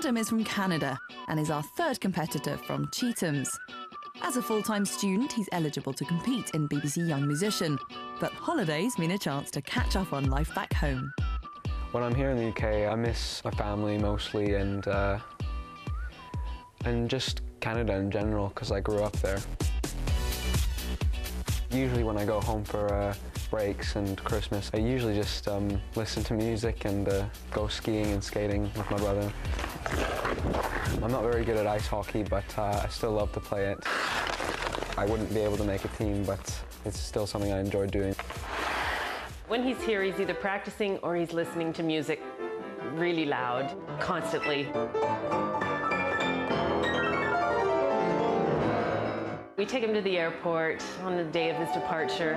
Adam is from Canada and is our third competitor from Chetham's. As a full-time student, he's eligible to compete in BBC Young Musician, but holidays mean a chance to catch up on life back home. When I'm here in the UK, I miss my family mostly and just Canada in general, because I grew up there. Usually when I go home for breaks and Christmas, I usually just listen to music and go skiing and skating with my brother. I'm not very good at ice hockey, but I still love to play it. I wouldn't be able to make a team, but it's still something I enjoy doing. When he's here, he's either practicing or he's listening to music really loud, constantly. We take him to the airport on the day of his departure.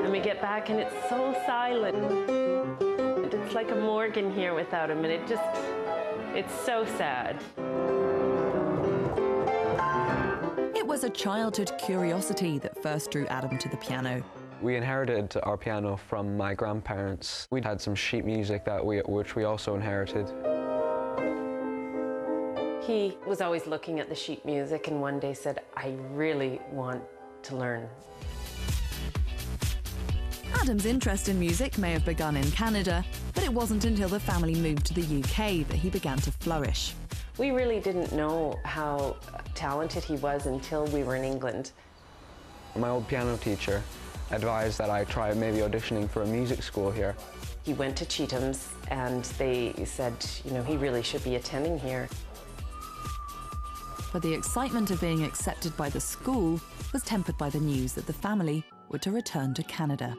And we get back and it's so silent. It's like a morgue in here without him, and it's so sad. It was a childhood curiosity that first drew Adam to the piano. We inherited our piano from my grandparents. We had some sheet music which we also inherited. He was always looking at the sheet music and one day said, I really want to learn. Adam's interest in music may have begun in Canada, but it wasn't until the family moved to the UK that he began to flourish. We really didn't know how talented he was until we were in England. My old piano teacher advised that I try maybe auditioning for a music school here. He went to Chetham's and they said, you know, he really should be attending here. But the excitement of being accepted by the school was tempered by the news that the family were to return to Canada.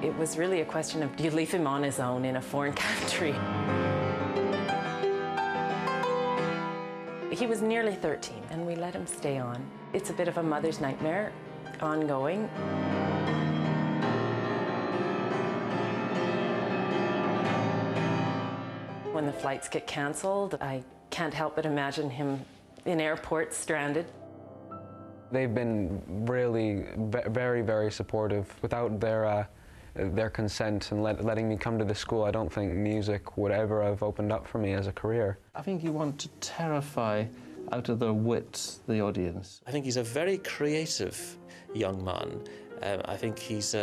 It was really a question of, do you leave him on his own in a foreign country? He was nearly 13 and we let him stay on. It's a bit of a mother's nightmare, ongoing. When the flights get cancelled, I can't help but imagine him in airports stranded. They've been really very, very supportive. Without their consent and letting me come to the school, I don't think music would ever have opened up for me as a career. I think you want to terrify out of their wits the audience. I think he's a very creative young man. I think he's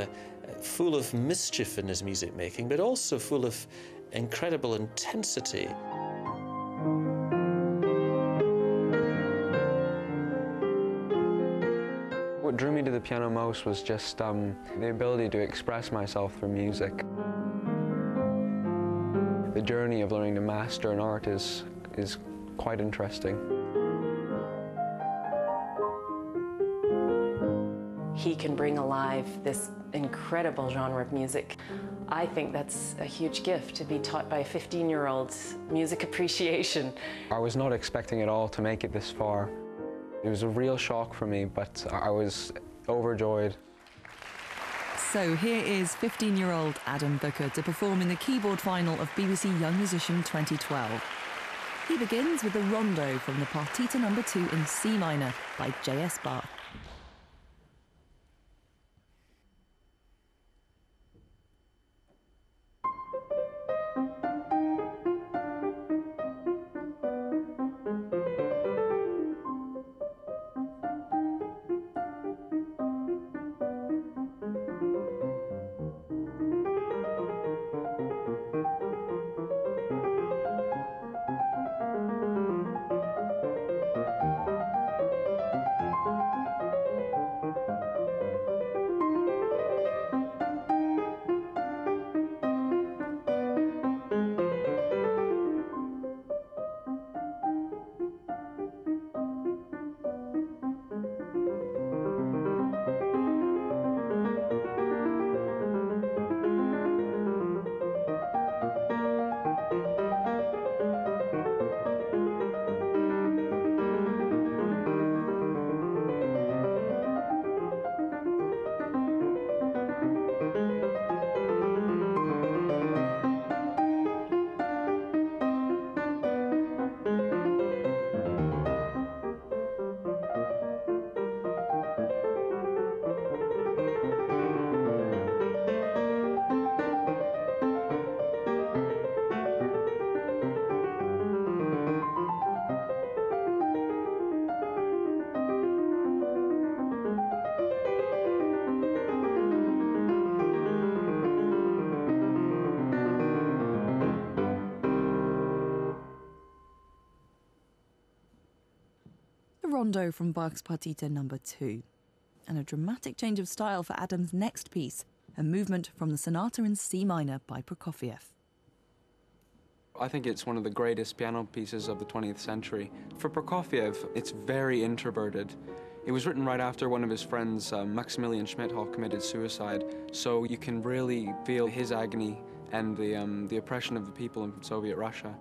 full of mischief in his music making, but also full of incredible intensity. What drew me to the piano most was just the ability to express myself through music. The journey of learning to master an art is quite interesting. He can bring alive this incredible genre of music. I think that's a huge gift, to be taught by a 15-year-old's music appreciation. I was not expecting at all to make it this far. It was a real shock for me, but I was overjoyed. So here is 15-year-old Adam Boeker to perform in the keyboard final of BBC Young Musician 2012. He begins with the Rondo from the Partita No. 2 in C minor by J.S. Bach. Rondo from Bach's Partita No. 2. And a dramatic change of style for Adam's next piece, a movement from the Sonata in C minor by Prokofiev. I think it's one of the greatest piano pieces of the 20th century. For Prokofiev, it's very introverted. It was written right after one of his friends, Maximilian Schmidhoff, committed suicide, so you can really feel his agony and the oppression of the people in Soviet Russia.